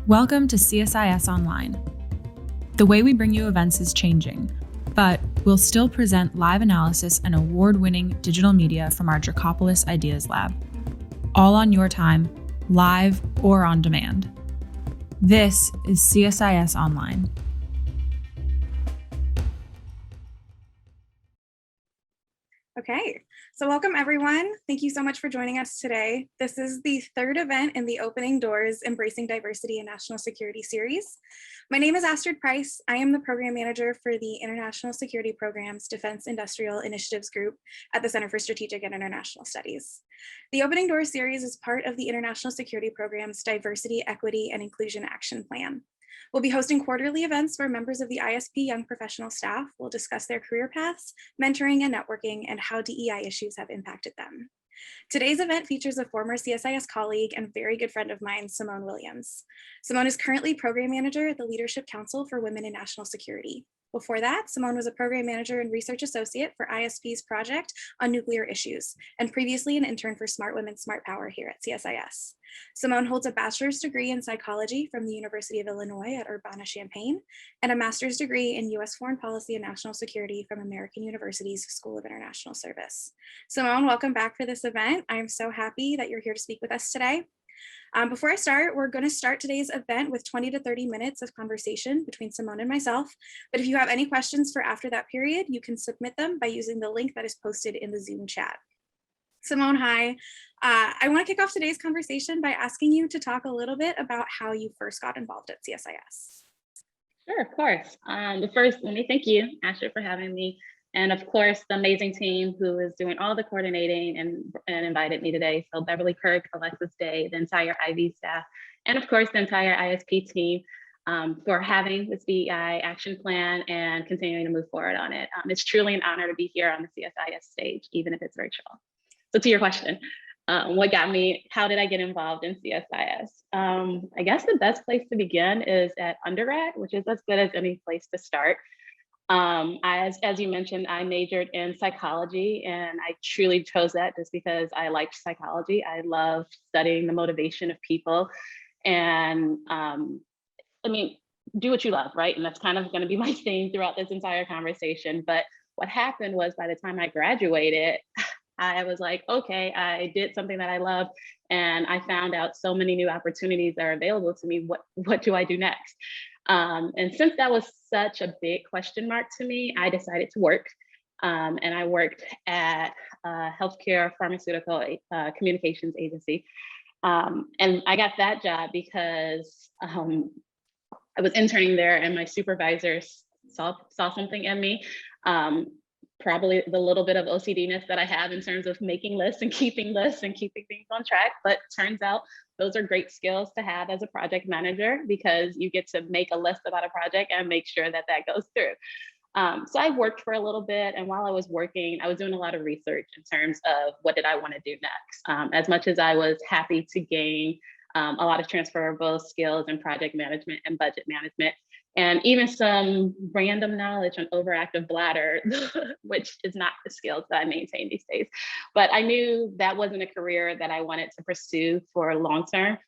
Welcome to CSIS Online. The way we bring you events is changing, but we'll still present live analysis and award-winning digital media from our Dracopolis Ideas Lab, all on your time, live or on demand. This is CSIS Online. Okay, so welcome everyone. Thank you so much for joining us today. This is the third event in the Opening Doors Embracing Diversity in National Security series. My name is Astrid Price. I am the program manager for the International Security Program's Defense-Industrial Initiatives Group at the Center for Strategic and International Studies. The Opening Doors series is part of the International Security Program's Diversity, Equity, and Inclusion Action Plan. We'll be hosting quarterly events where members of the ISP young professional staff will discuss their career paths, mentoring and networking, and how DEI issues have impacted them. Today's event features a former CSIS colleague and very good friend of mine, Simone Williams. Simone is currently program manager at the Leadership Council for Women in National Security. Before that, Simone was a program manager and research associate for ISP's project on nuclear issues, and previously an intern for Smart Women, Smart Power here at CSIS. Simone holds a bachelor's degree in psychology from the University of Illinois at Urbana-Champaign, and a master's degree in US Foreign Policy and National Security from American University's School of International Service. Simone, welcome back for this event. I am so happy that you're here to speak with us today. Before I start, we're going to start today's event with 20 to 30 minutes of conversation between Simone and myself. But if you have any questions for after that period, you can submit them by using the link that is posted in the Zoom chat. Simone, hi. I want to kick off today's conversation by asking you to talk a little bit about how you first got involved at CSIS. Sure, of course. But first, let me thank you, Astrid, for having me. And of course, the amazing team who is doing all the coordinating and invited me today. So Beverly Kirk, Alexis Day, the entire IB staff, and of course, the entire ISP team for having this DEI action plan and continuing to move forward on it. It's truly an honor to be here on the CSIS stage, even if it's virtual. So to your question, what got me, how did I get involved in CSIS? I guess the best place to begin is at undergrad, which is as good as any place to start. As you mentioned, I majored in psychology, and I truly chose that just because I liked psychology. I love studying the motivation of people, and do what you love, right? And that's kind of going to be my theme throughout this entire conversation. But what happened was, by the time I graduated, I was like, okay, I did something that I love, and I found out so many new opportunities that are available to me. What do I do next? And since that was such a big question mark to me, I decided to work. And I worked at a healthcare pharmaceutical communications agency. And I got that job because I was interning there, and my supervisors saw something in me. Probably the little bit of OCD-ness that I have in terms of making lists and keeping things on track. But turns out those are great skills to have as a project manager, because you get to make a list about a project and make sure that that goes through. So I worked for a little bit, and while I was working, I was doing a lot of research in terms of what did I want to do next. As much as I was happy to gain a lot of transferable skills in project management and budget management, and even some random knowledge on overactive bladder, which is not the skills that I maintain these days. But I knew that wasn't a career that I wanted to pursue for long term.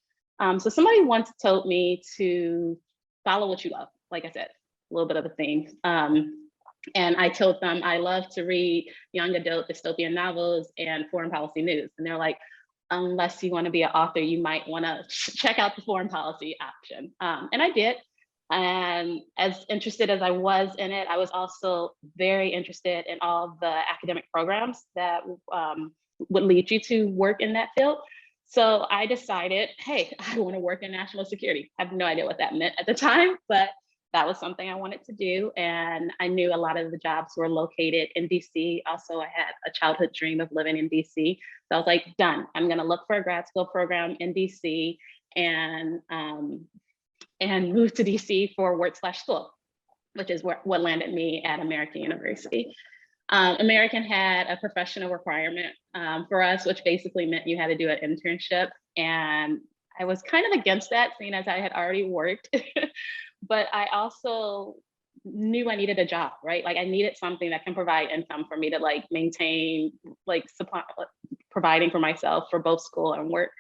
So somebody once told me to follow what you love. Like I said, a little bit of a theme. And I told them I love to read young adult dystopian novels and foreign policy news. And they're like, unless you want to be an author, you might want to check out the foreign policy option. And I did. And as interested as I was in it, I was also very interested in all the academic programs that would lead you to work in that field. So I decided, hey, I want to work in national security. I have no idea what that meant at the time, but that was something I wanted to do. And I knew a lot of the jobs were located in DC. Also, I had a childhood dream of living in DC. So I was like, done. I'm going to look for a grad school program in DC and move to DC for work/school, which is what landed me at American University. American had a professional requirement for us, which basically meant you had to do an internship. And I was kind of against that, seeing as I had already worked. But I also knew I needed a job, right? Like I needed something that can provide income for me to like maintain, like supply, providing for myself for both school and work.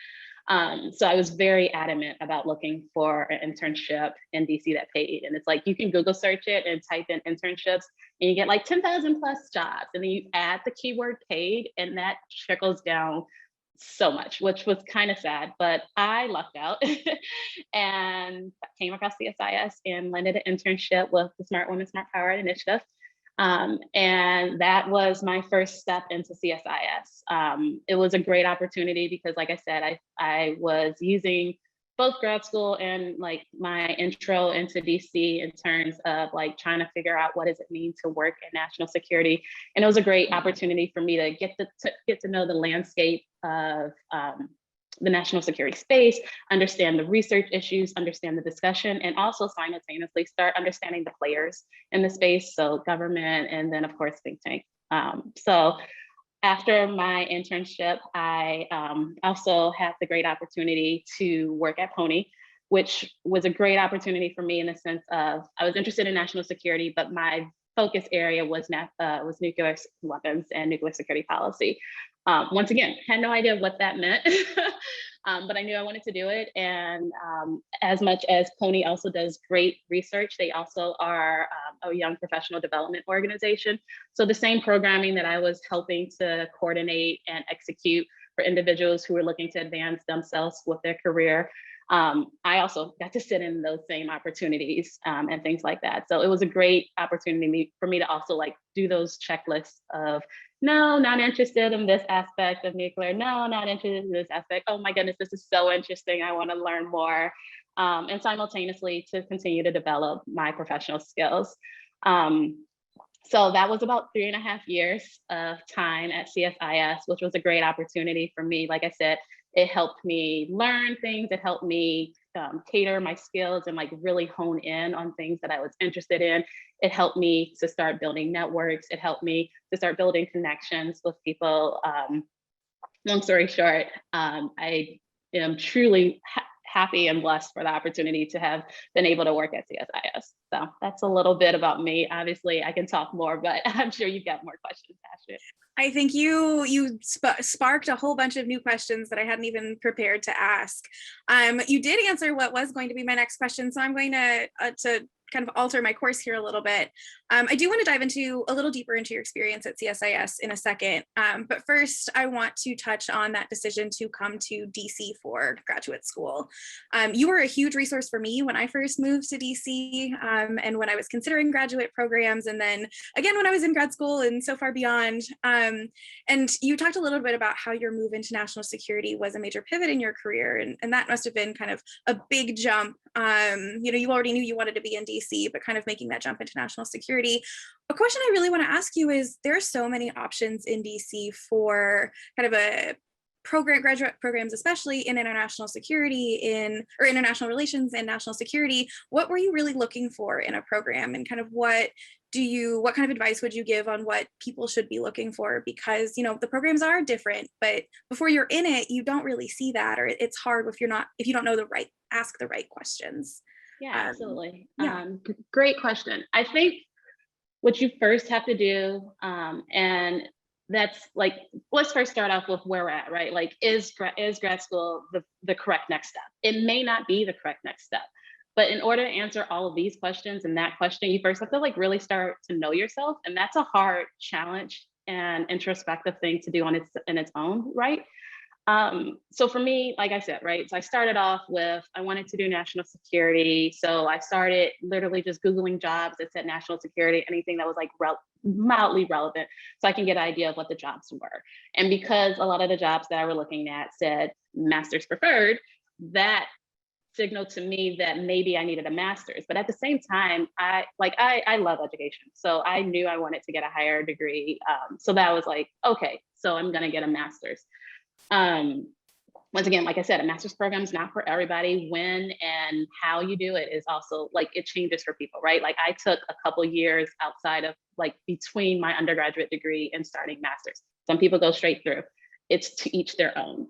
So I was very adamant about looking for an internship in DC that paid. And it's like, you can Google search it and type in internships and you get like 10,000 plus jobs. And then you add the keyword paid and that trickles down so much, which was kind of sad, but I lucked out and came across CSIS and landed an internship with the Smart Women, Smart Power Initiative. And that was my first step into CSIS. It was a great opportunity because, like I said, I was using both grad school and like my intro into DC in terms of like trying to figure out what does it mean to work in national security. And it was a great opportunity for me to get to know the landscape of the national security space, understand the research issues, understand the discussion, and also simultaneously start understanding the players in the space. So government, and then of course, think tank. So after my internship, I also had the great opportunity to work at Pony, which was a great opportunity for me in the sense of I was interested in national security, but my focus area was nuclear weapons and nuclear security policy. Once again, had no idea what that meant, but I knew I wanted to do it. And as much as Pony also does great research, they also are a young professional development organization. So the same programming that I was helping to coordinate and execute for individuals who were looking to advance themselves with their career, I also got to sit in those same opportunities and things like that. So it was a great opportunity for me to also like do those checklists of, no, not interested in this aspect of nuclear. No, not interested in this aspect. Oh my goodness, this is so interesting. I want to learn more. And simultaneously to continue to develop my professional skills. So that was about 3.5 years of time at CSIS, which was a great opportunity for me. Like I said, it helped me learn things. It helped me cater my skills and like really hone in on things that I was interested in. It helped me to start building networks. It helped me to start building connections with people. Long story short, I am truly happy and blessed for the opportunity to have been able to work at CSIS. So that's a little bit about me. Obviously, I can talk more, but I'm sure you've got more questions, Astrid. I think you sparked a whole bunch of new questions that I hadn't even prepared to ask. You did answer what was going to be my next question, so I'm going to kind of alter my course here a little bit. I do want to dive a little deeper into your experience at CSIS in a second. But first, I want to touch on that decision to come to DC for graduate school. You were a huge resource for me when I first moved to DC and when I was considering graduate programs, and then again when I was in grad school and so far beyond. And you talked a little bit about how your move into national security was a major pivot in your career, and that must have been kind of a big jump. You already knew you wanted to be in DC, but kind of making that jump into national security. A question I really want to ask you is, there are so many options in DC for kind of a graduate programs, especially in international security, or international relations and national security. What were you really looking for in a program, and kind of what kind of advice would you give on what people should be looking for? Because the programs are different, but before you're in it, you don't really see that, or it's hard if you don't know ask the right questions. Yeah, absolutely. Yeah. Great question. I think what you first have to do, and that's like, let's first start off with where we're at, right? Like, is grad school the correct next step? It may not be the correct next step, but in order to answer all of these questions and that question, you first have to like really start to know yourself. And that's a hard challenge and introspective thing to do in its own right. So for me, like I said, right, so I started off with, I wanted to do national security. So I started literally just Googling jobs that said national security, anything that was like mildly relevant, so I can get an idea of what the jobs were. And because a lot of the jobs that I were looking at said master's preferred, that signaled to me that maybe I needed a master's. But at the same time, I love education. So I knew I wanted to get a higher degree. So that was like, okay, so I'm gonna get a master's. Once again, like I said, a master's program is not for everybody. When and how you do it is also like, it changes for people, right? Like I took a couple years outside of like between my undergraduate degree and starting master's. Some people go straight through. It's to each their own.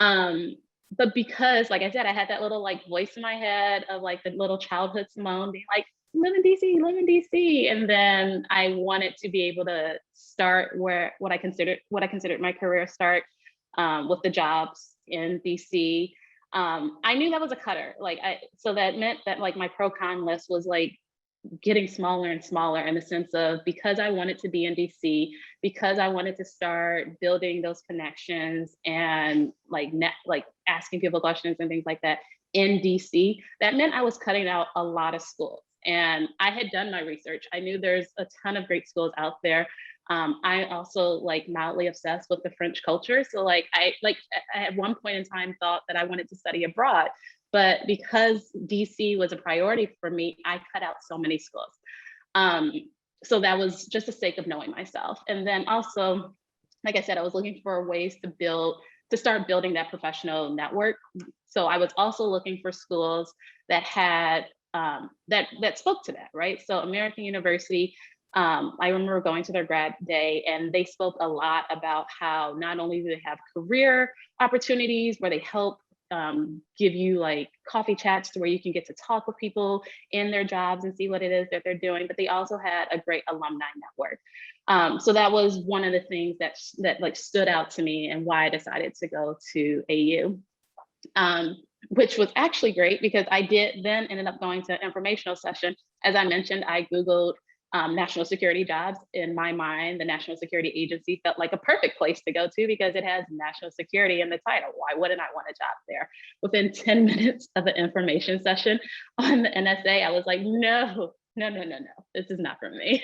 But because, like I said, I had that little like voice in my head of like the little childhood Simone being like, live in DC. And then I wanted to be able to start what I considered my career start with the jobs in DC. I knew that was a cutter. So that meant that like my pro-con list was like getting smaller and smaller, in the sense of, because I wanted to be in DC, because I wanted to start building those connections and like asking people questions and things like that in DC, that meant I was cutting out a lot of schools. And I had done my research. I knew there's a ton of great schools out there. I also like mildly obsessed with the French culture. So I at one point in time thought that I wanted to study abroad, but because DC was a priority for me, I cut out so many schools. So that was just the sake of knowing myself. And then also, like I said, I was looking for ways to start building that professional network. So I was also looking for schools that had that spoke to that, right? So American University, I remember going to their grad day, and they spoke a lot about how not only do they have career opportunities where they help give you like coffee chats to where you can get to talk with people in their jobs and see what it is that they're doing, but they also had a great alumni network. So that was one of the things that like stood out to me, and why I decided to go to AU. Which was actually great, because I ended up going to an informational session. As I mentioned, I Googled national security jobs. In my mind, the National Security Agency felt like a perfect place to go to, because it has national security in the title. Why wouldn't I want a job there? Within 10 minutes of an information session on the NSA, I was like, no, this is not for me.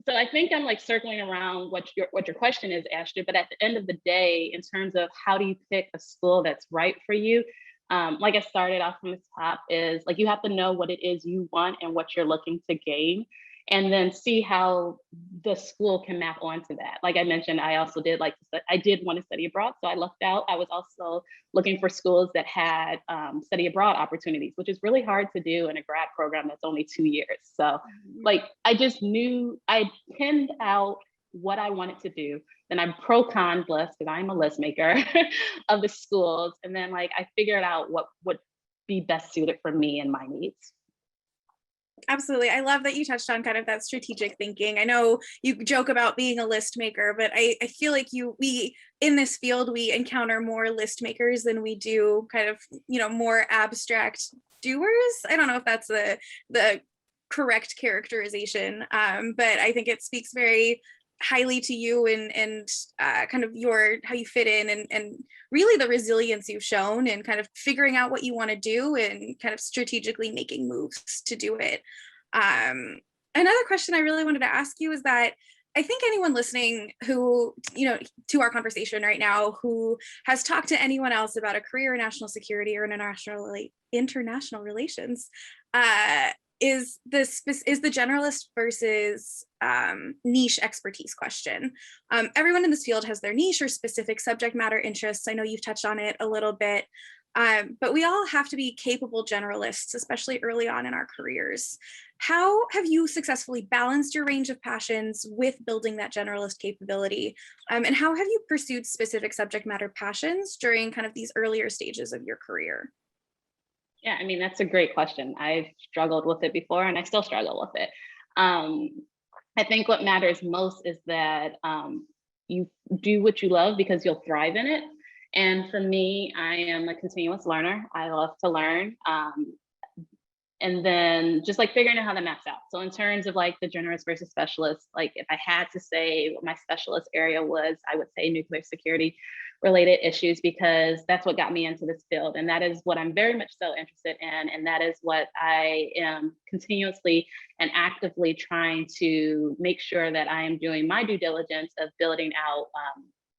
So I think I'm like circling around what your question is, Astrid, but at the end of the day, in terms of how do you pick a school that's right for you, like I started off from the top, is like you have to know what it is you want and what you're looking to gain, and then see how the school can map onto that. Like I mentioned, I also did I did want to study abroad, so I lucked out. I was also looking for schools that had study abroad opportunities, which is really hard to do in a grad program that's only 2 years. So like I just knew, I pinned out what I wanted to do. Then I'm pro-con list, because I'm a list maker of the schools. And then like I figured out what would be best suited for me and my needs. Absolutely. I love that you touched on kind of that strategic thinking. I know you joke about being a list maker, but I feel like we in this field, we encounter more list makers than we do kind of, more abstract doers. I don't know if that's the correct characterization, but I think it speaks very highly to you and kind of how you fit in and really the resilience you've shown and kind of figuring out what you want to do and kind of strategically making moves to do it. Another question I really wanted to ask you is that I think anyone listening who, to our conversation right now, who has talked to anyone else about a career in national security or international relations, is the generalist versus niche expertise question. Everyone in this field has their niche or specific subject matter interests. I know you've touched on it a little bit, but we all have to be capable generalists, especially early on in our careers. How have you successfully balanced your range of passions with building that generalist capability? And how have you pursued specific subject matter passions during kind of these earlier stages of your career? Yeah, I mean, that's a great question. I've struggled with it before, and I still struggle with it. I think what matters most is that you do what you love, because you'll thrive in it. And for me, I am a continuous learner. I love to learn. And then just like figuring out how that maps out. So in terms of like the generalist versus specialist, like if I had to say what my specialist area was, I would say nuclear security related issues, because that's what got me into this field. And that is what I'm very much so interested in. And that is what I am continuously and actively trying to make sure that I am doing my due diligence of building out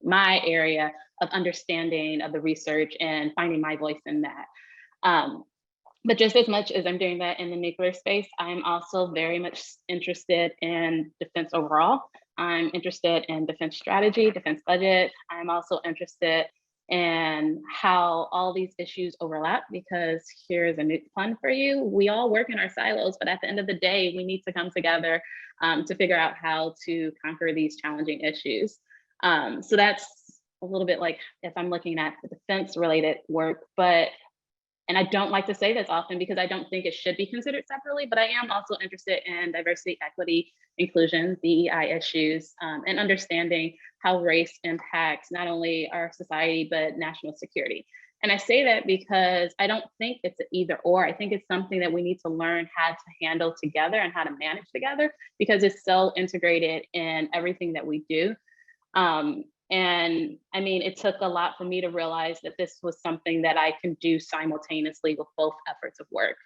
my area of understanding of the research and finding my voice in that. But just as much as I'm doing that in the nuclear space, I'm also very much interested in defense overall. I'm interested in defense strategy, defense budget. I'm also interested in how all these issues overlap, because here's a nuke pun for you. We all work in our silos, but at the end of the day, we need to come together to figure out how to conquer these challenging issues. So that's a little bit like if I'm looking at the defense related work, but And I don't like to say this often because I don't think it should be considered separately, but I am also interested in diversity, equity, inclusion, DEI issues, and understanding how race impacts not only our society, but national security. And I say that because I don't think it's an either or. I think it's something that we need to learn how to handle together and how to manage together, because it's so integrated in everything that we do. And I mean, it took a lot for me to realize that this was something that I can do simultaneously with both efforts of work.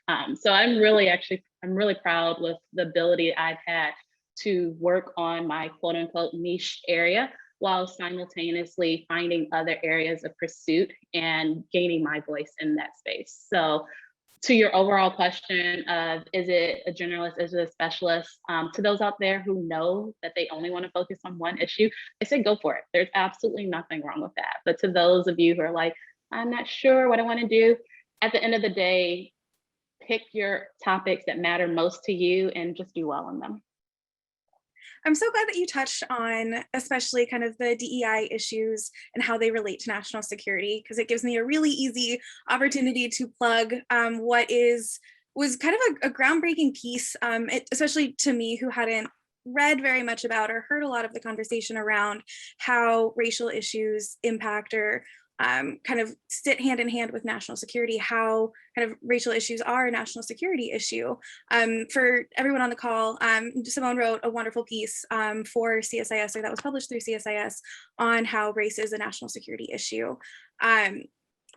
So I'm really proud with the ability I've had to work on my quote unquote niche area while simultaneously finding other areas of pursuit and gaining my voice in that space. So to your overall question of, is it a generalist, is it a specialist? To those out there who know that they only want to focus on one issue, I say go for it. There's absolutely nothing wrong with that. But to those of you who are like, I'm not sure what I want to do, at the end of the day, pick your topics that matter most to you and just do well in them. I'm so glad that you touched on especially kind of the DEI issues and how they relate to national security, because it gives me a really easy opportunity to plug what was kind of a groundbreaking piece, especially to me who hadn't read very much about or heard a lot of the conversation around how racial issues impact or kind of sit hand in hand with national security, how kind of racial issues are a national security issue. For everyone on the call, Simone wrote a wonderful piece for CSIS, or that was published through CSIS, on how race is a national security issue. I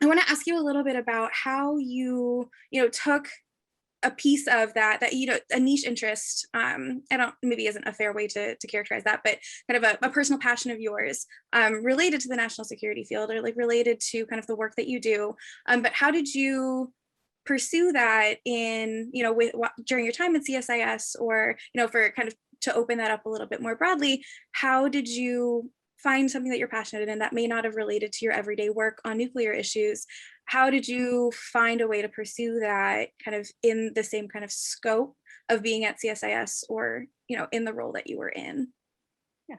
want to ask you a little bit about how you took a piece of that a niche interest, maybe isn't a fair way to characterize that, but kind of a personal passion of yours related to the national security field, or like related to kind of the work that you do. But how did you pursue that in, during your time at CSIS, or, for kind of to open that up a little bit more broadly, how did you find something that you're passionate in that may not have related to your everyday work on nuclear issues? How did you find a way to pursue that kind of in the same kind of scope of being at CSIS, or, in the role that you were in? Yeah.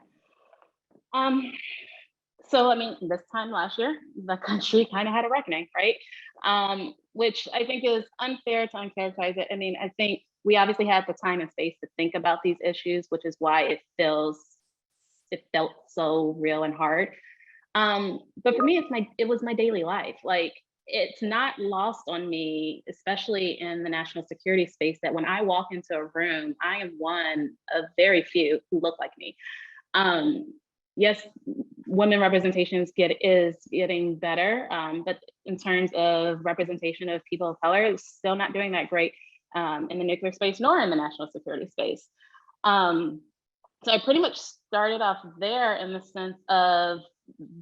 So, I mean, this time last year, the country kind of had a reckoning, right? Which I think is unfair to uncharacterize it. I mean, I think we obviously had the time and space to think about these issues, which is why it felt so real and hard. But for me, it was my daily life. Like, it's not lost on me, especially in the national security space, that when I walk into a room, I am one of very few who look like me. Yes, women representation is getting better, but in terms of representation of people of color, it's still not doing that great in the nuclear space, nor in the national security space. So I pretty much started off there in the sense of,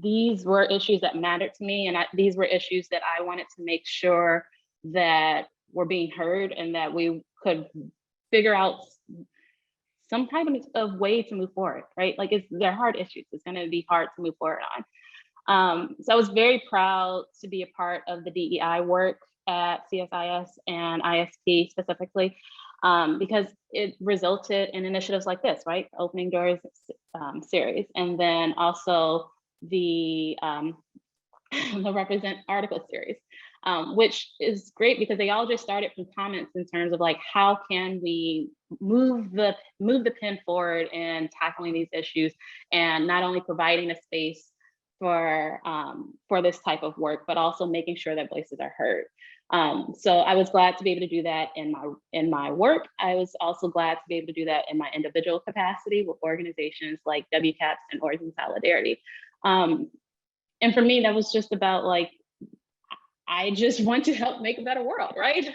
these were issues that mattered to me, and these were issues that I wanted to make sure that were being heard, and that we could figure out some kind of way to move forward, right? Like, they're hard issues. It's going to be hard to move forward on. So I was very proud to be a part of the DEI work at CSIS and ISP specifically, because it resulted in initiatives like this, right? Opening Doors series, and then also the Represent article series, which is great because they all just started from comments in terms of like, how can we move the pen forward in tackling these issues, and not only providing a space for this type of work, but also making sure that voices are heard. So I was glad to be able to do that in my work. I was also glad to be able to do that in my individual capacity with organizations like WCAPS and Origin Solidarity. And for me, that was just about like, I just want to help make a better world, right?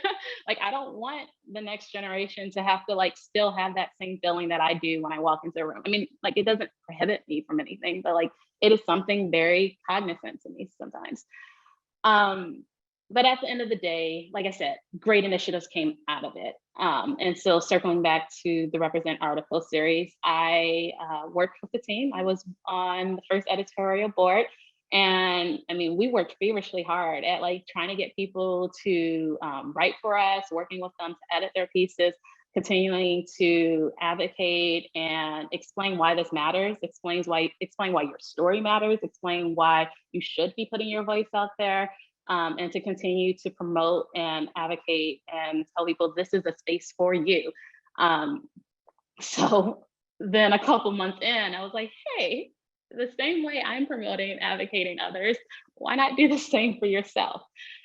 Like, I don't want the next generation to have to like still have that same feeling that I do when I walk into a room. I mean, like, it doesn't prohibit me from anything, but like, it is something very cognizant to me sometimes. But at the end of the day, like I said, great initiatives came out of it. And so circling back to the Represent article series, I worked with the team. I was on the first editorial board. And I mean, we worked feverishly hard at like trying to get people to write for us, working with them to edit their pieces, continuing to advocate and explain why this matters, explain why your story matters, explain why you should be putting your voice out there. and to continue to promote and advocate and tell people this is a space for you. So then a couple months in, I was like, hey, the same way I'm promoting and advocating others, why not do the same for yourself?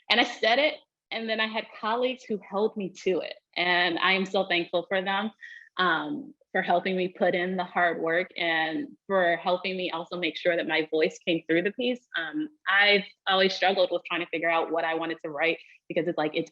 And I said it, and then I had colleagues who held me to it. And I am so thankful for them, for helping me put in the hard work and for helping me also make sure that my voice came through the piece. I've always struggled with trying to figure out what I wanted to write, because it's like, it's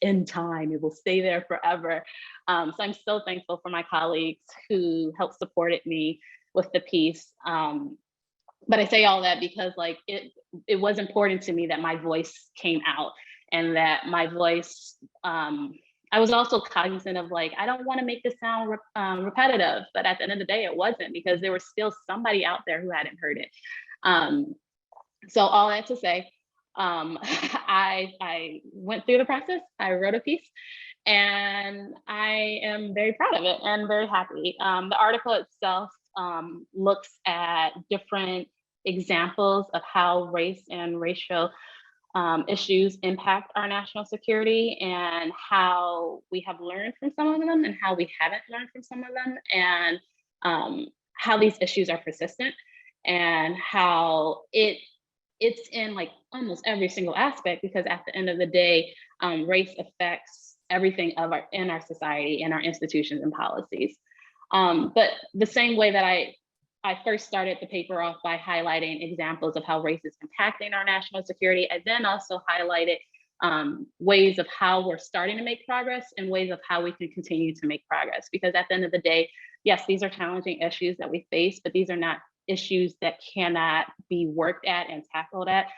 in time, it will stay there forever. So I'm so thankful for my colleagues who helped supported me with the piece. But I say all that because like it was important to me that my voice came out, and that my voice, I was also cognizant of like, I don't want to make this sound repetitive, but at the end of the day, it wasn't, because there was still somebody out there who hadn't heard it. So all that to say, I went through the process, I wrote a piece, and I am very proud of it and very happy. The article itself looks at different examples of how race and racial issues impact our national security, and how we have learned from some of them and how we haven't learned from some of them, and how these issues are persistent, and how it's in like almost every single aspect, because at the end of the day, race affects everything in our society and our institutions and policies. But the same way that I first started the paper off by highlighting examples of how race is impacting our national security, I then also highlighted ways of how we're starting to make progress and ways of how we can continue to make progress. Because at the end of the day, yes, these are challenging issues that we face, but these are not issues that cannot be worked at and tackled at.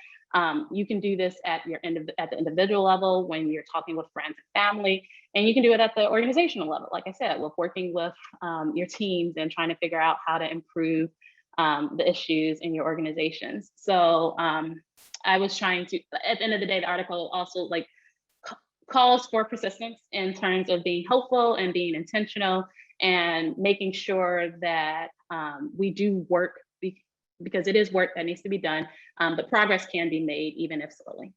You can do this at the individual level when you're talking with friends and family, and you can do it at the organizational level, like I said, with working with your teams and trying to figure out how to improve the issues in your organizations. So I was trying to, at the end of the day, the article also like calls for persistence in terms of being hopeful and being intentional and making sure that we do work, because it is work that needs to be done, but progress can be made even if slowly.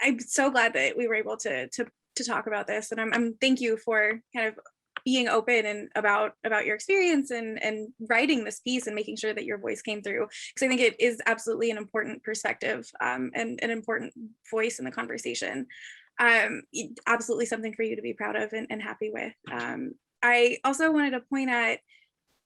I'm so glad that we were able to talk about this, and I'm thank you for kind of being open and about your experience and writing this piece and making sure that your voice came through, because I think it is absolutely an important perspective and an important voice in the conversation. Absolutely something for you to be proud of and happy with. I also wanted to point at,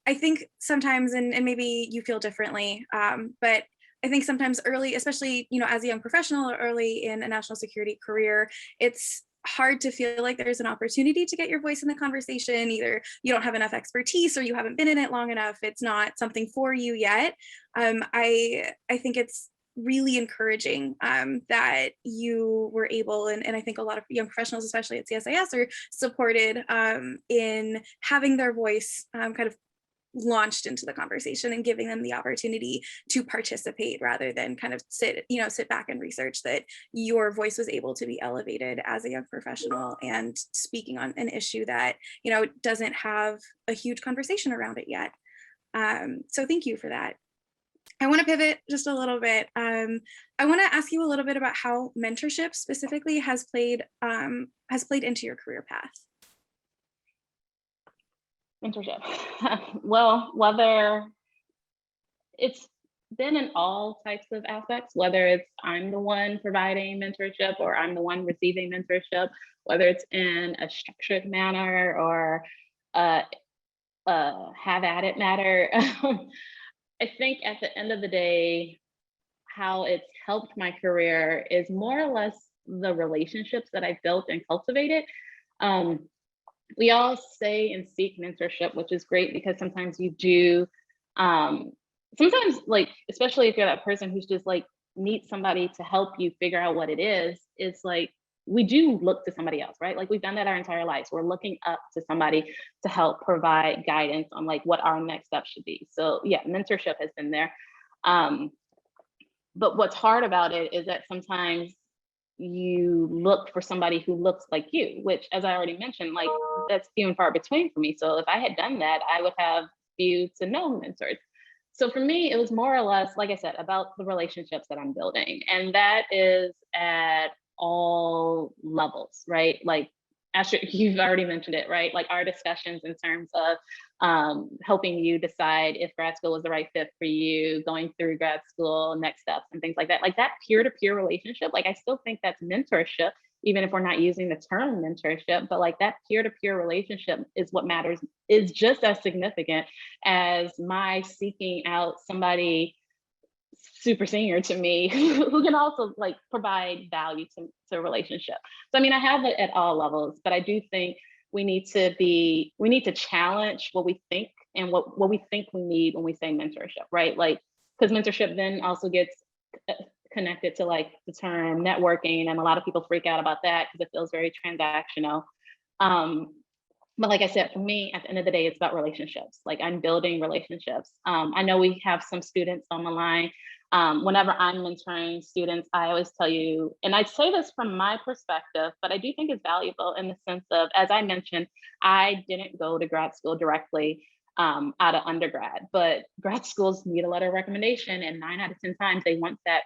I think sometimes, and maybe you feel differently, but I think sometimes early, especially, you know, as a young professional or early in a national security career, it's hard to feel like there's an opportunity to get your voice in the conversation. Either you don't have enough expertise or you haven't been in it long enough. It's not something for you yet. I think it's really encouraging that you were able, and I think a lot of young professionals, especially at CSIS, are supported in having their voice kind of launched into the conversation and giving them the opportunity to participate rather than kind of sit back and research, that your voice was able to be elevated as a young professional and speaking on an issue that, you know, doesn't have a huge conversation around it yet. So thank you for that. I want to pivot just a little bit. I want to ask you a little bit about how mentorship specifically has played into your career path. Mentorship. Well, whether it's been in all types of aspects, whether it's I'm the one providing mentorship or I'm the one receiving mentorship, whether it's in a structured manner or a have at it manner. I think at the end of the day, how it's helped my career is more or less the relationships that I've built and cultivated. We all say and seek mentorship, which is great, because sometimes you do, sometimes like, especially if you're that person who's just like needs somebody to help you figure out what it is, it's like, we do look to somebody else, right? Like we've done that our entire lives. We're looking up to somebody to help provide guidance on like what our next step should be. So yeah, mentorship has been there. But what's hard about it is that sometimes you look for somebody who looks like you, which, as I already mentioned, like that's few and far between for me. So if I had done that, I would have few to no mentors. So for me, it was more or less, like I said, about the relationships that I'm building. And that is at all levels, right? Like, Astrid, you've already mentioned it, right? Like our discussions in terms of helping you decide if grad school was the right fit for you, going through grad school, next steps and things like that peer-to-peer relationship, like I still think that's mentorship, even if we're not using the term mentorship, but like that peer-to-peer relationship is what matters, is just as significant as my seeking out somebody super senior to me who can also like provide value to a relationship. So I mean, I have it at all levels, but I do think we need to challenge what we think and what we think we need when we say mentorship, right? Like, because mentorship then also gets connected to like the term networking, and a lot of people freak out about that because it feels very transactional. But like I said, for me, at the end of the day, it's about relationships. Like I'm building relationships. I know we have some students on the line. Whenever I'm mentoring students, I always tell you, and I say this from my perspective, but I do think it's valuable in the sense of, as I mentioned, I didn't go to grad school directly out of undergrad, but grad schools need a letter of recommendation, and 9 out of 10 times they want that.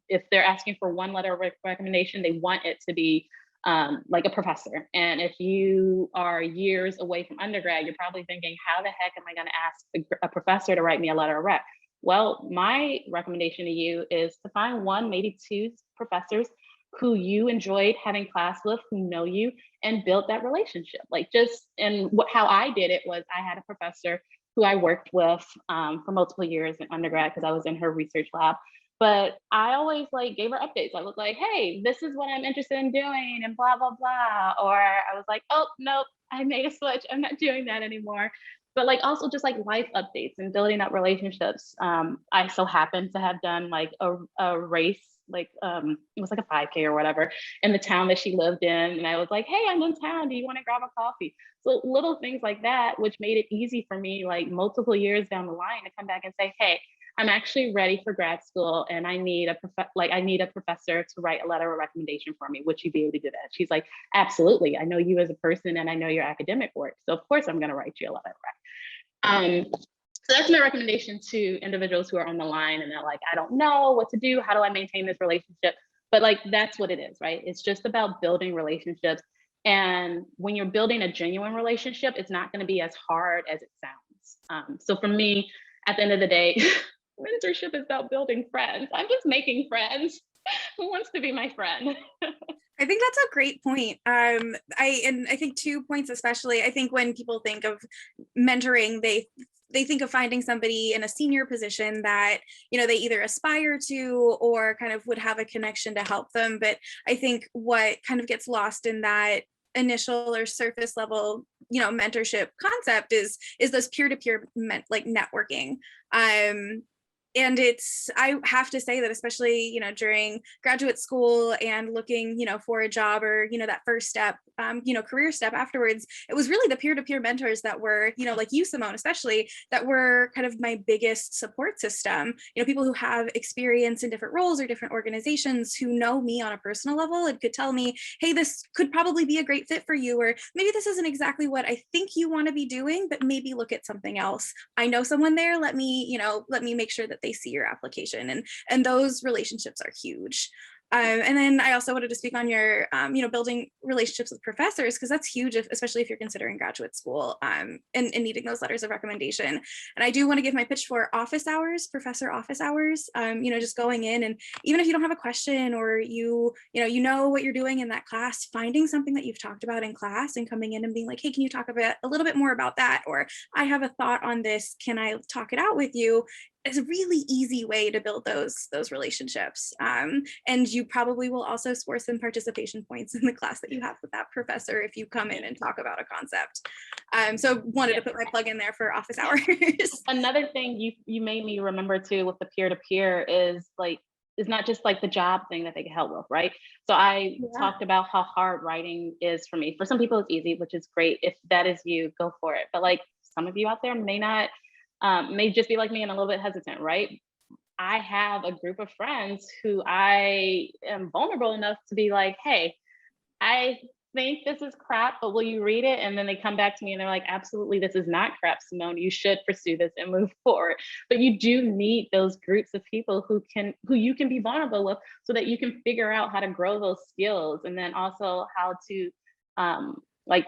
If they're asking for one letter of recommendation, they want it to be like a professor. And if you are years away from undergrad, you're probably thinking, how the heck am I going to ask a professor to write me a letter of rec? Well, my recommendation to you is to find 1, maybe 2 professors who you enjoyed having class with, who know you, and build that relationship. Like how I did it was I had a professor who I worked with for multiple years in undergrad because I was in her research lab. But I always like gave her updates. I was like, hey, this is what I'm interested in doing and blah, blah, blah. Or I was like, oh, nope, I made a switch. I'm not doing that anymore. But like also just like life updates and building up relationships. I so happened to have done like a race, like it was like a 5K or whatever in the town that she lived in. And I was like, hey, I'm in town. Do you want to grab a coffee? So little things like that, which made it easy for me, like multiple years down the line, to come back and say, hey, I'm actually ready for grad school and I need a professor to write a letter of recommendation for me. Would you be able to do that? She's like, absolutely. I know you as a person and I know your academic work. So of course I'm going to write you a letter of rec. So that's my recommendation to individuals who are on the line and they're like, I don't know what to do. How do I maintain this relationship? But like, that's what it is, right? It's just about building relationships. And when you're building a genuine relationship, it's not going to be as hard as it sounds. So for me, at the end of the day, mentorship is about building friends. I'm just making friends. Who wants to be my friend? I think that's a great point. I think 2 points especially. I think when people think of mentoring, they think of finding somebody in a senior position that, you know, they either aspire to or kind of would have a connection to help them. But I think what kind of gets lost in that initial or surface level, you know, mentorship concept is this peer-to-peer like networking. And I have to say that especially, you know, during graduate school and looking, you know, for a job or, you know, that first step, you know, career step afterwards, it was really the peer-to-peer mentors that were, you know, like you, Simone, especially, that were kind of my biggest support system. You know, people who have experience in different roles or different organizations who know me on a personal level and could tell me, hey, this could probably be a great fit for you, or maybe this isn't exactly what I think you want to be doing, but maybe look at something else. I know someone there. Let me make sure that they see your application, and those relationships are huge. And then I also wanted to speak on your, building relationships with professors, because that's huge, especially if you're considering graduate school and needing those letters of recommendation. And I do want to give my pitch for office hours, professor office hours, just going in, and even if you don't have a question or you know what you're doing in that class, finding something that you've talked about in class and coming in and being like, hey, can you talk a little bit more about that? Or I have a thought on this, can I talk it out with you? It's a really easy way to build those relationships. And you probably will also score some participation points in the class that you have with that professor if you come in and talk about a concept. So wanted to put my plug in there for office hours. Another thing you made me remember too with the peer-to-peer is not just like the job thing that they can help with, right? So I talked about how hard writing is for me. For some people it's easy, which is great. If that is you, go for it. But like some of you out there may just be like me and a little bit hesitant, right? I have a group of friends who I am vulnerable enough to be like, hey, I think this is crap, but will you read it? And then they come back to me and they're like, absolutely, this is not crap, Simone. You should pursue this and move forward. But you do need those groups of people who you can be vulnerable with, so that you can figure out how to grow those skills, and then also how to like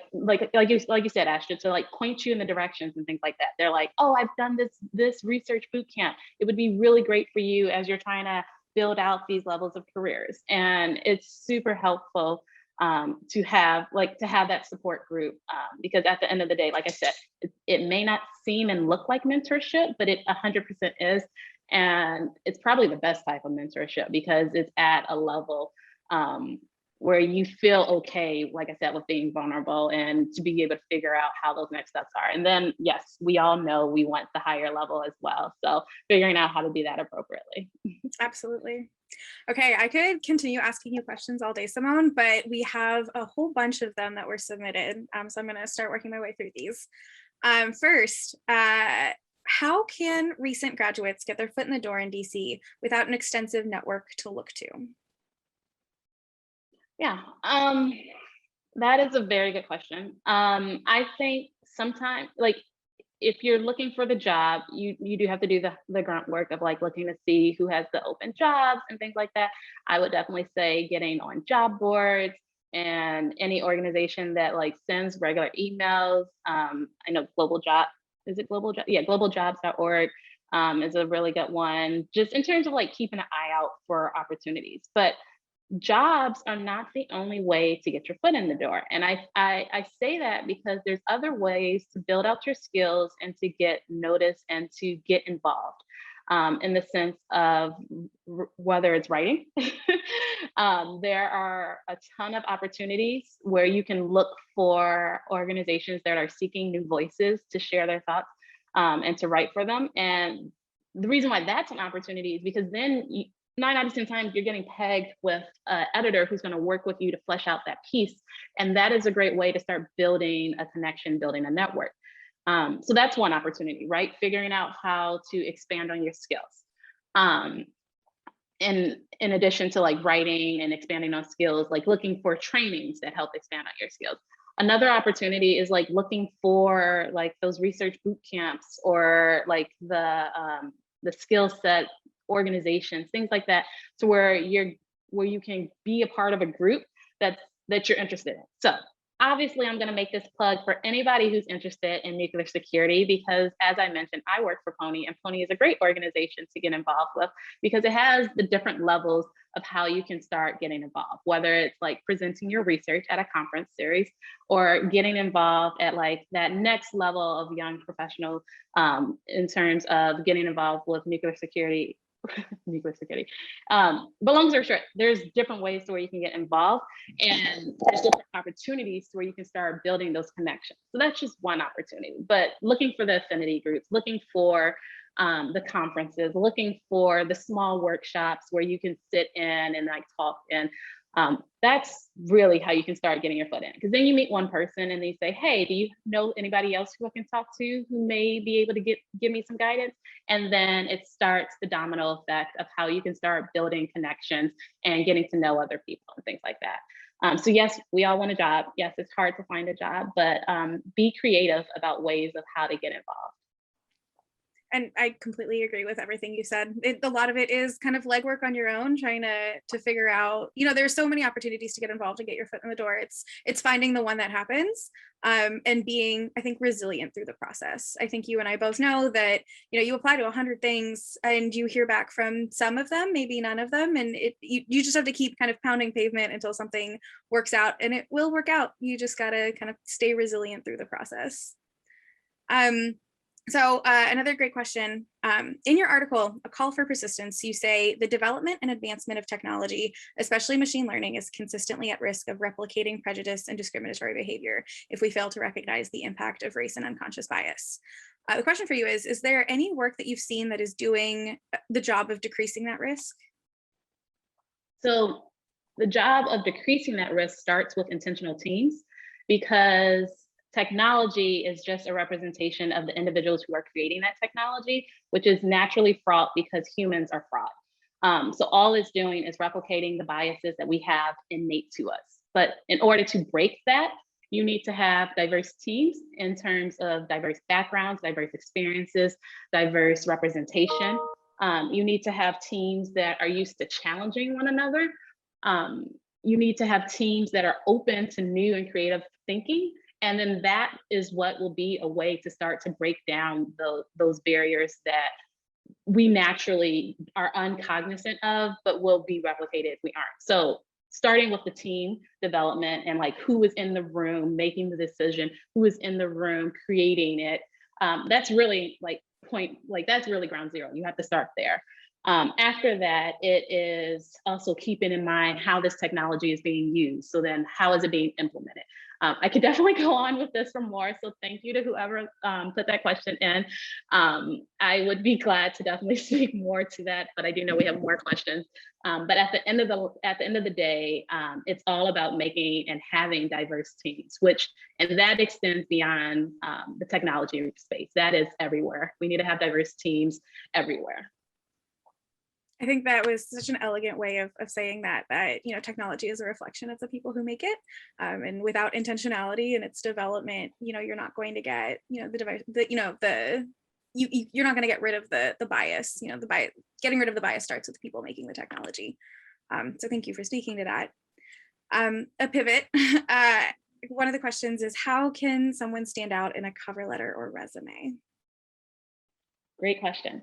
you said, Astrid, to like point you in the directions and things like that. They're like, oh, I've done this research boot camp. It would be really great for you as you're trying to build out these levels of careers. And it's super helpful to have that support group, because at the end of the day, like I said, it may not seem and look like mentorship, but it 100% is. And it's probably the best type of mentorship, because it's at a level where you feel okay, like I said, with being vulnerable, and to be able to figure out how those next steps are. And then, yes, we all know we want the higher level as well. So figuring out how to do that appropriately. Absolutely. Okay, I could continue asking you questions all day, Simone, but we have a whole bunch of them that were submitted. So I'm going to start working my way through these. First, how can recent graduates get their foot in the door in DC without an extensive network to look to? Yeah, that is a very good question. I think sometimes, like, if you're looking for the job, you do have to do the grunt work of like looking to see who has the open jobs and things like that. I would definitely say getting on job boards and any organization that like sends regular emails. I know Global Job, is it Global Job? Yeah, globaljobs.org is a really good one, just in terms of like keeping an eye out for opportunities. But jobs are not the only way to get your foot in the door. And I say that because there's other ways to build out your skills and to get noticed and to get involved, in the sense of whether it's writing. There are a ton of opportunities where you can look for organizations that are seeking new voices to share their thoughts, and to write for them. And the reason why that's an opportunity is because then 9 out of 10 times you're getting pegged with an editor who's going to work with you to flesh out that piece. And that is a great way to start building a connection, building a network. So that's one opportunity, right? Figuring out how to expand on your skills. And in addition to like writing and expanding on skills, like looking for trainings that help expand on your skills. Another opportunity is like looking for like those research boot camps, or like the skill set organizations, things like that, to where you can be a part of a group that you're interested in. So obviously I'm going to make this plug for anybody who's interested in nuclear security, because as I mentioned, I work for PONI, and PONI is a great organization to get involved with, because it has the different levels of how you can start getting involved, whether it's like presenting your research at a conference series, or getting involved at like that next level of young professionals, in terms of getting involved with nuclear security. But long story short, there's different ways to where you can get involved, and there's different opportunities to where you can start building those connections. So that's just one opportunity. But looking for the affinity groups, looking for the conferences, looking for the small workshops where you can sit in and like talk, and that's really how you can start getting your foot in. Because then you meet one person and they say, hey, do you know anybody else who I can talk to who may be able to give me some guidance? And then it starts the domino effect of how you can start building connections and getting to know other people and things like that. So yes, we all want a job. Yes, it's hard to find a job, but be creative about ways of how to get involved. And I completely agree with everything you said. A lot of it is kind of legwork on your own, trying to figure out, there's so many opportunities to get involved and get your foot in the door. It's finding the one that happens, and being, I think, resilient through the process. I think you and I both know that, you apply to 100 things and you hear back from some of them, maybe none of them. And you just have to keep kind of pounding pavement until something works out, and it will work out. You just got to kind of stay resilient through the process. So another great question. In your article, A Call for Persistence, you say the development and advancement of technology, especially machine learning, is consistently at risk of replicating prejudice and discriminatory behavior if we fail to recognize the impact of race and unconscious bias. The question for you is there any work that you've seen that is doing the job of decreasing that risk? So the job of decreasing that risk starts with intentional teams, because technology is just a representation of the individuals who are creating that technology, which is naturally fraught because humans are fraught. So all it's doing is replicating the biases that we have innate to us. But in order to break that, you need to have diverse teams in terms of diverse backgrounds, diverse experiences, diverse representation. You need to have teams that are used to challenging one another. You need to have teams that are open to new and creative thinking. And then that is what will be a way to start to break down those barriers that we naturally are uncognizant of, but will be replicated if we aren't. So starting with the team development and like who is in the room making the decision, who is in the room creating it, that's really that's really ground zero. You have to start there. After that, it is also keeping in mind how this technology is being used. So then how is it being implemented? I could definitely go on with this for more. So thank you to whoever put that question in. I would be glad to definitely speak more to that, but I do know we have more questions. But at the end of the day, it's all about making and having diverse teams, and that extends beyond the technology space. That is everywhere. We need to have diverse teams everywhere. I think that was such an elegant way of saying that technology is a reflection of the people who make it, and without intentionality in its development, you're not going to get you're not going to get rid of the bias. Getting rid of the bias starts with the people making the technology. So thank you for speaking to that. A pivot. One of the questions is, how can someone stand out in a cover letter or resume? Great question.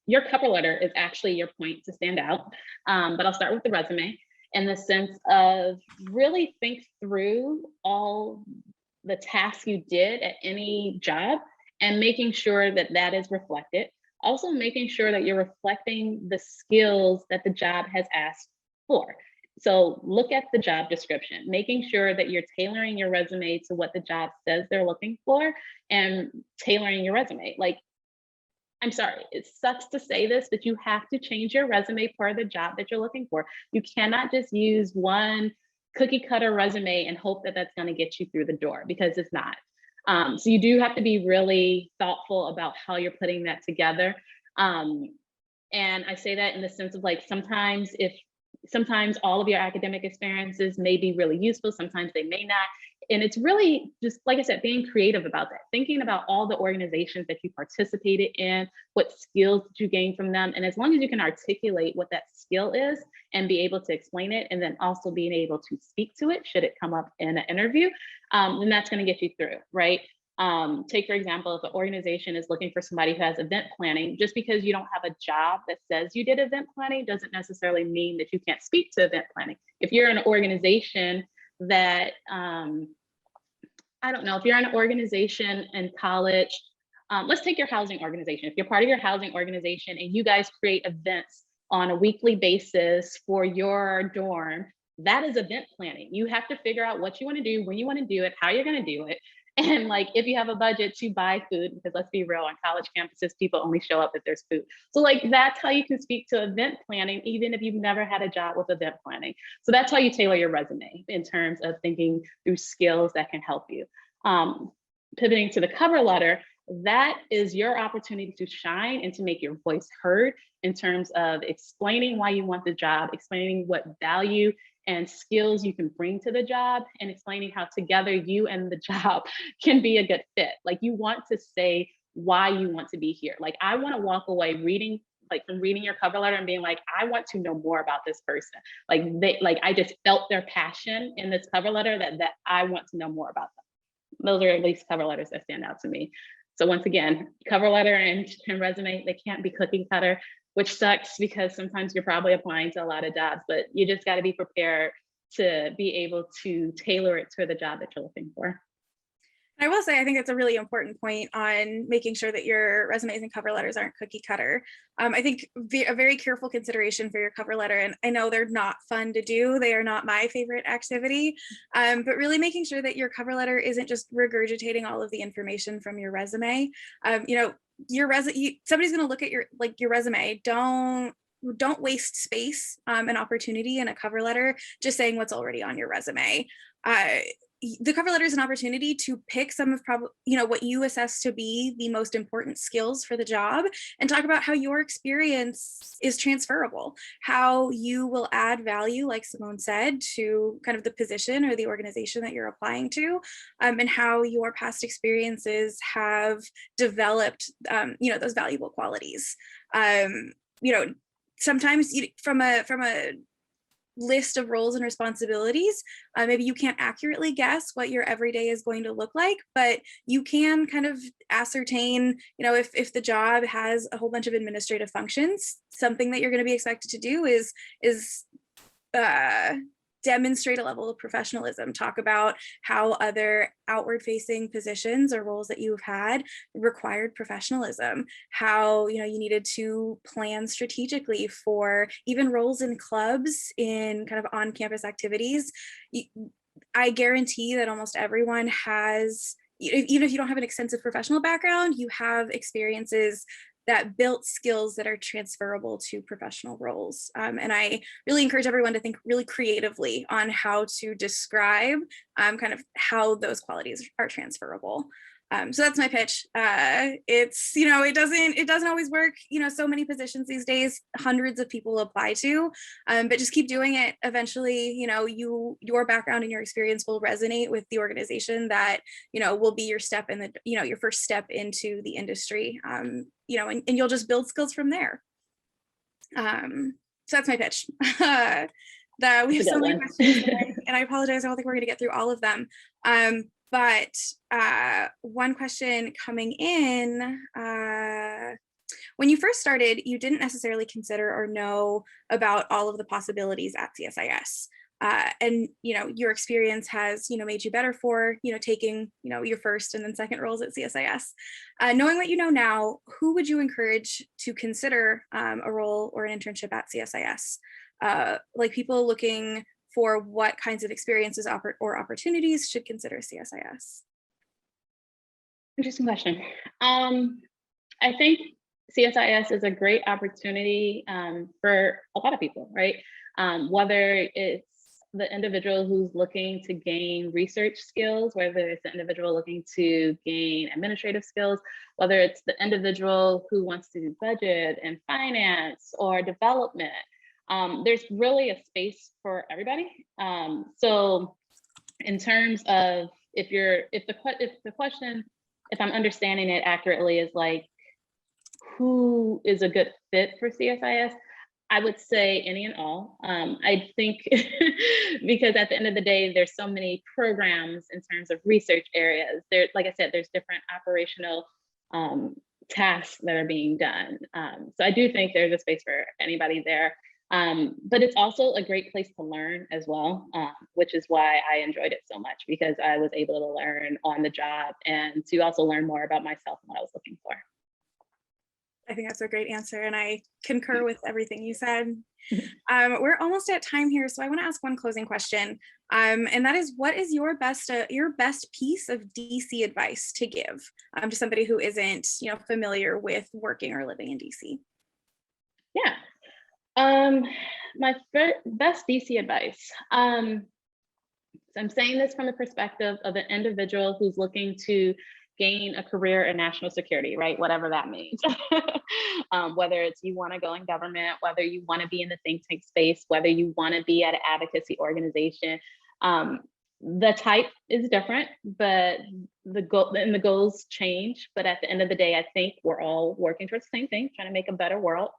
Your cover letter is actually your point to stand out, but I'll start with the resume in the sense of really think through all the tasks you did at any job and making sure that that is reflected. Also making sure that you're reflecting the skills that the job has asked for. So look at the job description, making sure that you're tailoring your resume to what the job says they're looking for and tailoring your resume. I'm sorry, it sucks to say this, but you have to change your resume for the job that you're looking for. You cannot just use one cookie cutter resume and hope that that's going to get you through the door, because it's not. So you do have to be really thoughtful about how you're putting that together. And I say that in the sense of sometimes all of your academic experiences may be really useful, sometimes they may not. And it's really just, like I said, being creative about that, thinking about all the organizations that you participated in, what skills did you gain from them. And as long as you can articulate what that skill is and be able to explain it, and then also being able to speak to it, should it come up in an interview, then that's going to get you through, right? Take, for example, if an organization is looking for somebody who has event planning, just because you don't have a job that says you did event planning doesn't necessarily mean that you can't speak to event planning. If you're an organization that, I don't know, if you're an organization in college, let's take your housing organization. If you're part of your housing organization and you guys create events on a weekly basis for your dorm, that is event planning. You have to figure out what you want to do, when you want to do it, how you're going to do it. And if you have a budget to buy food, because let's be real, on college campuses, people only show up if there's food. So that's how you can speak to event planning, even if you've never had a job with event planning. So that's how you tailor your resume in terms of thinking through skills that can help you. Pivoting to the cover letter, that is your opportunity to shine and to make your voice heard in terms of explaining why you want the job, explaining what value and skills you can bring to the job, and explaining how together you and the job can be a good fit. You want to say why you want to be here. I want to walk away from reading your cover letter and being I want to know more about this person. I just felt their passion in this cover letter that I want to know more about them. Those are at least cover letters that stand out to me. So once again, cover letter and resume, they can't be cookie cutter, which sucks because sometimes you're probably applying to a lot of jobs, but you just got to be prepared to be able to tailor it to the job that you're looking for. I will say, I think it's a really important point on making sure that your resumes and cover letters aren't cookie cutter. I think a very careful consideration for your cover letter, and I know they're not fun to do, they are not my favorite activity, but really making sure that your cover letter isn't just regurgitating all of the information from your resume. Somebody's going to look at your resume. Don't waste space and opportunity in a cover letter just saying what's already on your resume. the cover letter is an opportunity to pick some of what you assess to be the most important skills for the job, and talk about how your experience is transferable, how you will add value, like Simone said, to kind of the position or the organization that you're applying to, and how your past experiences have developed, those valuable qualities. Sometimes from a list of roles and responsibilities, maybe you can't accurately guess what your everyday is going to look like, but you can kind of ascertain, if the job has a whole bunch of administrative functions, something that you're going to be expected to do is demonstrate a level of professionalism, talk about how other outward facing positions or roles that you've had required professionalism, how you needed to plan strategically for even roles in clubs, in kind of on-campus activities. I guarantee that almost everyone has, even if you don't have an extensive professional background, you have experiences that built skills that are transferable to professional roles. And I really encourage everyone to think really creatively on how to describe kind of how those qualities are transferable. So that's my pitch. It doesn't always work. So many positions these days, hundreds of people apply to, but just keep doing it. Eventually, your background and your experience will resonate with the organization that, will be your step in the, your first step into the industry, and you'll just build skills from there. So that's my pitch. We have so many questions today, and I apologize. I don't think we're going to get through all of them. But one question coming in, when you first started, you didn't necessarily consider or know about all of the possibilities at CSIS. And your experience has made you better for taking your first and then second roles at CSIS. Knowing what you know now, who would you encourage to consider a role or an internship at CSIS? Like people looking for what kinds of experiences or opportunities should consider CSIS? Interesting question. I think CSIS is a great opportunity for a lot of people, right? Whether it's the individual who's looking to gain research skills, whether it's the individual looking to gain administrative skills, whether it's the individual who wants to do budget and finance or development. There's really a space for everybody. So in terms of if I'm understanding it accurately, is like, who is a good fit for CSIS? I would say any and all. I think because at the end of the day, there's so many programs in terms of research areas. There, like I said, there's different operational tasks that are being done. So I do think there's a space for anybody there. But it's also a great place to learn as well, which is why I enjoyed it so much, because I was able to learn on the job and to also learn more about myself and what I was looking for. I think that's a great answer, and I concur with everything you said. We're almost at time here, so I want to ask one closing question, and that is, what is your best piece of DC advice to give to somebody who isn't familiar with working or living in DC? Yeah, my best DC advice. So I'm saying this from the perspective of an individual who's looking to gain a career in national security, right? Whatever that means. Whether it's you want to go in government, whether you want to be in the think tank space, whether you want to be at an advocacy organization. The type is different, but the goals change. But at the end of the day, I think we're all working towards the same thing, trying to make a better world.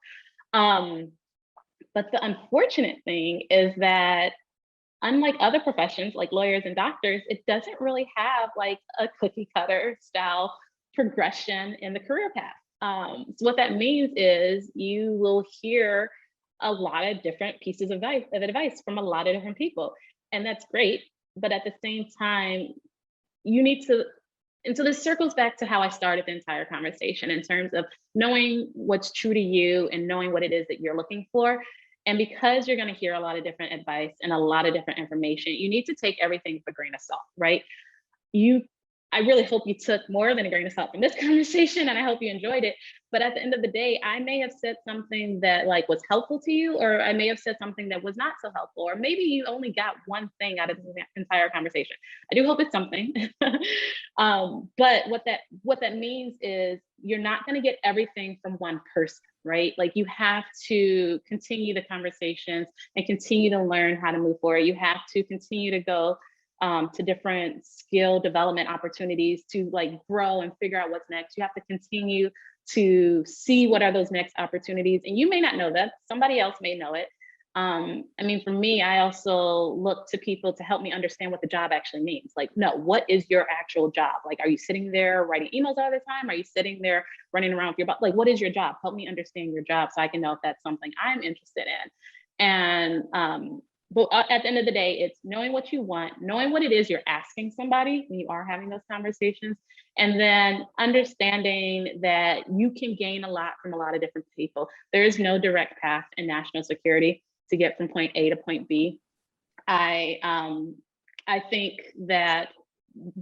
But the unfortunate thing is that, unlike other professions like lawyers and doctors, it doesn't really have like a cookie cutter style progression in the career path. So what that means is you will hear a lot of different pieces of advice from a lot of different people. And that's great. But at the same time, you need to, and so this circles back to how I started the entire conversation in terms of knowing what's true to you and knowing what it is that you're looking for. And because you're going to hear a lot of different advice and a lot of different information, you need to take everything with a grain of salt, right? You I really hope you took more than a grain of salt from this conversation, and I hope you enjoyed it. But at the end of the day, I may have said something that like was helpful to you, or I may have said something that was not so helpful, or maybe you only got one thing out of the entire conversation. I do hope it's something. But what that means is you're not going to get everything from one person, right? Like you have to continue the conversations and continue to learn how to move forward. You have to continue to go to different skill development opportunities to like grow and figure out what's next. You have to continue to see what are those next opportunities. And you may not know that, somebody else may know it. I mean, for me, I also look to people to help me understand what the job actually means. Like, no, what is your actual job? Like, are you sitting there writing emails all the time? Are you sitting there running around with your like, what is your job? Help me understand your job so I can know if that's something I'm interested in. And but at the end of the day, it's knowing what you want, knowing what it is you're asking somebody when you are having those conversations, and then understanding that you can gain a lot from a lot of different people. There is no direct path in national security to get from point A to point B. I think that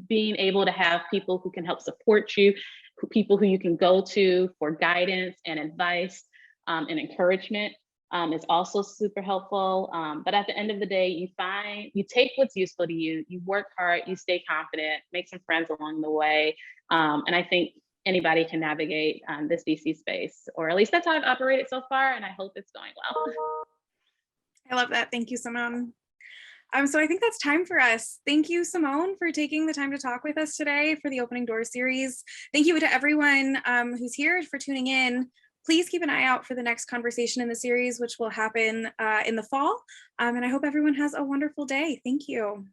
being able to have people who can help support you, people who you can go to for guidance and advice and encouragement is also super helpful. But at the end of the day, you take what's useful to you, you work hard, you stay confident, make some friends along the way. And I think anybody can navigate this DC space, or at least that's how I've operated so far, and I hope it's going well. I love that. Thank you, Simone. So I think that's time for us. Thank you, Simone, for taking the time to talk with us today for the Opening Doors series. Thank you to everyone who's here for tuning in. Please keep an eye out for the next conversation in the series, which will happen in the fall. And I hope everyone has a wonderful day. Thank you.